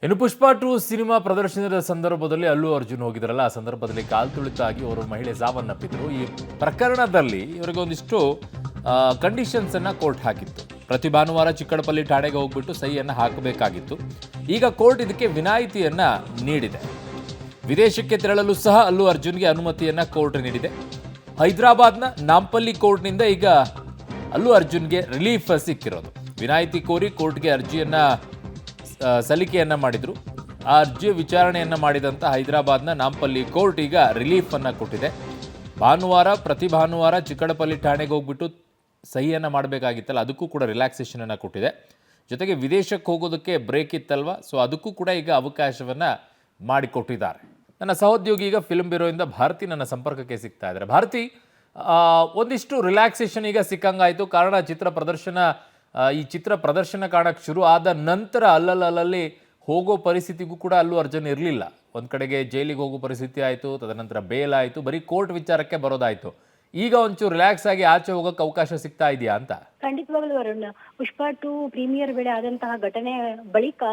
ಇನ್ನು ಪುಷ್ಪ 2 ಸಿನಿಮಾ ಪ್ರದರ್ಶನದ ಸಂದರ್ಭದಲ್ಲಿ ಅಲ್ಲು ಅರ್ಜುನ್ ಹೋಗಿದ್ರಲ್ಲ, ಆ ಸಂದರ್ಭದಲ್ಲಿ ಕಾಲ್ ತುಳಿತಾಗಿ ಅವರು ಮಹಿಳೆ ಸಾವನ್ನಪ್ಪಿದ್ರು. ಈ ಪ್ರಕರಣದಲ್ಲಿ ಇವರಿಗೆ ಒಂದಿಷ್ಟು ಕಂಡೀಷನ್ಸ್ ಅನ್ನ ಕೋರ್ಟ್ ಹಾಕಿತ್ತು. ಪ್ರತಿ ಭಾನುವಾರ ಚಿಕ್ಕಡಪಲ್ಲಿ ಠಾಣೆಗೆ ಹೋಗ್ಬಿಟ್ಟು ಸಹಿಯನ್ನು ಹಾಕಬೇಕಾಗಿತ್ತು. ಈಗ ಕೋರ್ಟ್ ಇದಕ್ಕೆ ವಿನಾಯಿತಿಯನ್ನ ನೀಡಿದೆ. ವಿದೇಶಕ್ಕೆ ತೆರಳಲು ಸಹ ಅಲ್ಲು ಅರ್ಜುನ್ಗೆ ಅನುಮತಿಯನ್ನ ಕೋರ್ಟ್ ನೀಡಿದೆ. ಹೈದರಾಬಾದ್ನ ನಾಂಪಲ್ಲಿ ಕೋರ್ಟ್ನಿಂದ ಈಗ ಅಲ್ಲು ಅರ್ಜುನ್ಗೆ ರಿಲೀಫ್ ಸಿಕ್ಕಿರೋದು. ವಿನಾಯಿತಿ ಕೋರಿ ಕೋರ್ಟ್ಗೆ ಅರ್ಜಿಯನ್ನ ಸಲ್ಲಿಕೆಯನ್ನ ಮಾಡಿದ್ರು. ಆ ಅರ್ಜಿಯ ವಿಚಾರಣೆಯನ್ನ ಮಾಡಿದಂಥ ಹೈದರಾಬಾದ್ನ ನಾಂಪಲ್ಲಿ ಕೋರ್ಟ್ ಈಗ ರಿಲೀಫ್ ಅನ್ನ ಕೊಟ್ಟಿದೆ. ಪ್ರತಿ ಭಾನುವಾರ ಚಿಕ್ಕಡಪಲ್ಲಿ ಠಾಣೆಗೆ ಹೋಗ್ಬಿಟ್ಟು ಸಹಿಯನ್ನ ಮಾಡಬೇಕಾಗಿತ್ತಲ್ಲ, ಅದಕ್ಕೂ ಕೂಡ ರಿಲ್ಯಾಕ್ಸೇಷನ್ ಅನ್ನ ಕೊಟ್ಟಿದೆ. ಜೊತೆಗೆ ವಿದೇಶಕ್ಕೆ ಹೋಗೋದಕ್ಕೆ ಬ್ರೇಕ್ ಇತ್ತಲ್ವ, ಸೊ ಅದಕ್ಕೂ ಕೂಡ ಈಗ ಅವಕಾಶವನ್ನ ಮಾಡಿಕೊಟ್ಟಿದ್ದಾರೆ. ನನ್ನ ಸಹೋದ್ಯೋಗಿ ಈಗ ಫಿಲ್ಮ್ ಬ್ಯೂರೋಯಿಂದ ಭಾರತಿ ನನ್ನ ಸಂಪರ್ಕಕ್ಕೆ ಸಿಗ್ತಾ ಇದ್ದಾರೆ. ಭಾರತಿ, ಒಂದಿಷ್ಟು ರಿಲ್ಯಾಕ್ಸೇಷನ್ ಈಗ ಸಿಕ್ಕಂಗಾಯಿತು. ಕಾರಣ ಈ ಚಿತ್ರ ಪ್ರದರ್ಶನ ಕಾಣಕ್ಕೆ ಶುರು ಆದ ನಂತರ ಅಲ್ಲಲ್ಲಿ ಹೋಗೋ ಪರಿಸ್ಥಿತಿಗೂ ಕೂಡ ಅಲ್ಲು ಅರ್ಜುನ್ ಇರಲಿಲ್ಲ. ಒಂದು ಕಡೆಗೆ ಜೈಲಿಗೆ ಹೋಗೋ ಪರಿಸ್ಥಿತಿ ಆಯಿತು, ತದನಂತರ ಬೇಲ್ ಆಯಿತು, ಬರೀ ಕೋರ್ಟ್ ವಿಚಾರಕ್ಕೆ ಬರೋದಾಯಿತು. ಈಗ ಒಂಚೂರು ರಿಲ್ಯಾಕ್ಸ್ ಆಗಿ ಆಚೆ ಹೋಗೋಕ್ಕೆ ಅವಕಾಶ ಸಿಗ್ತಾ ಇದೆಯಾ ಅಂತ? ಖಂಡಿತವಾಗ್ಲೂ ವರುಣ್, ಪುಷ್ಪ 2 ಪ್ರೀಮಿಯರ್ ವೇಳೆ ಆದಂತಹ ಘಟನೆ ಬಳಿಕ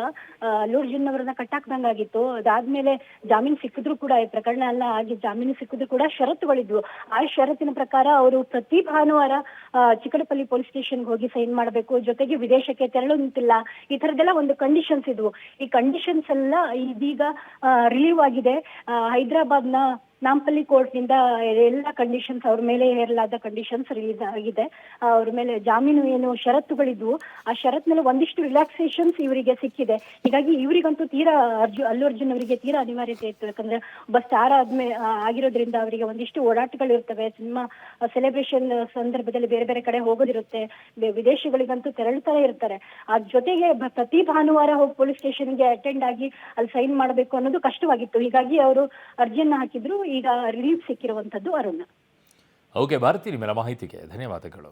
ಅಲ್ಲು ಅರ್ಜುನ್ ಅವರನ್ನ ಕಟ್ಟಾಕ್ದಂಗಾಗಿತ್ತು. ಅದಾದ್ಮೇಲೆ ಜಾಮೀನು ಸಿಕ್ಕಿದ್ರು ಕೂಡ, ಈ ಪ್ರಕರಣ ಎಲ್ಲ ಆಗಿ ಜಾಮೀನು ಸಿಕ್ಕಿದ್ರು ಕೂಡ ಷರತ್ತುಗಳಿದ್ವು. ಆ ಷರತ್ತಿನ ಪ್ರಕಾರ ಅವರು ಪ್ರತಿ ಭಾನುವಾರ ಚಿಕ್ಕಡಪಲ್ಲಿ ಪೊಲೀಸ್ ಸ್ಟೇಷನ್ಗೆ ಹೋಗಿ ಸೈನ್ ಮಾಡಬೇಕು, ಜೊತೆಗೆ ವಿದೇಶಕ್ಕೆ ತೆರಳುವಂತಿಲ್ಲ, ಈ ತರದೆಲ್ಲ ಒಂದು ಕಂಡೀಷನ್ಸ್ ಇದ್ವು. ಈ ಕಂಡೀಷನ್ಸ್ ಎಲ್ಲ ಇದೀಗ ರಿಲೀವ್ ಆಗಿದೆ. ಹೈದರಾಬಾದ್ನ ನಾಂಪಲ್ಲಿ ಕೋರ್ಟ್ನಿಂದ ಎಲ್ಲ ಕಂಡೀಷನ್ಸ್ ಅವ್ರ ಮೇಲೆ ಹೇರಲಾದ ಕಂಡೀಷನ್ಸ್ ರಿಲೀಸ್ ಆಗಿದೆ. ಅವ್ರ ಮೇಲೆ ಜಾಮೀನು ಏನು ಷರತ್ತುಗಳಿದ್ವು, ಆ ಷರತ್ ಮೇಲೆ ಒಂದಿಷ್ಟು ರಿಲ್ಯಾಕ್ಸೇಷನ್ಸ್ ಇವರಿಗೆ ಸಿಕ್ಕಿದೆ. ಹೀಗಾಗಿ ಇವರಿಗಂತೂ ತೀರಾ ಅಲ್ಲು ಅರ್ಜುನ್ ಅವರಿಗೆ ತೀರಾ ಅನಿವಾರ್ಯತೆ ಇತ್ತು. ಯಾಕಂದ್ರೆ ಒಬ್ಬ ಸ್ಟಾರ್ ಆಗಿರೋದ್ರಿಂದ ಅವರಿಗೆ ಒಂದಿಷ್ಟು ಓಡಾಟಗಳು ಇರ್ತವೆ. ಸಿನಿಮಾ ಸೆಲೆಬ್ರೇಷನ್ ಸಂದರ್ಭದಲ್ಲಿ ಬೇರೆ ಬೇರೆ ಕಡೆ ಹೋಗೋದಿರುತ್ತೆ, ವಿದೇಶಗಳಿಗಂತೂ ತೆರಳುತ್ತಾ ಇರ್ತಾರೆ. ಆ ಜೊತೆಗೆ ಪ್ರತಿ ಭಾನುವಾರ ಹೋಗಿ ಪೊಲೀಸ್ ಸ್ಟೇಷನ್ಗೆ ಅಟೆಂಡ್ ಆಗಿ ಅಲ್ಲಿ ಸೈನ್ ಮಾಡಬೇಕು ಅನ್ನೋದು ಕಷ್ಟವಾಗಿತ್ತು. ಹೀಗಾಗಿ ಅವರು ಅರ್ಜಿಯನ್ನ ಹಾಕಿದ್ರು. ಈಗ ರಿಲೀಫ್ ಸಿಕ್ಕಿರುವಂತದ್ದು ಅರುಣ್. ಓಕೆ ಭಾರತಿ, ನಿಮ್ಮೆಲ್ಲ ಮಾಹಿತಿಗೆ ಧನ್ಯವಾದಗಳು.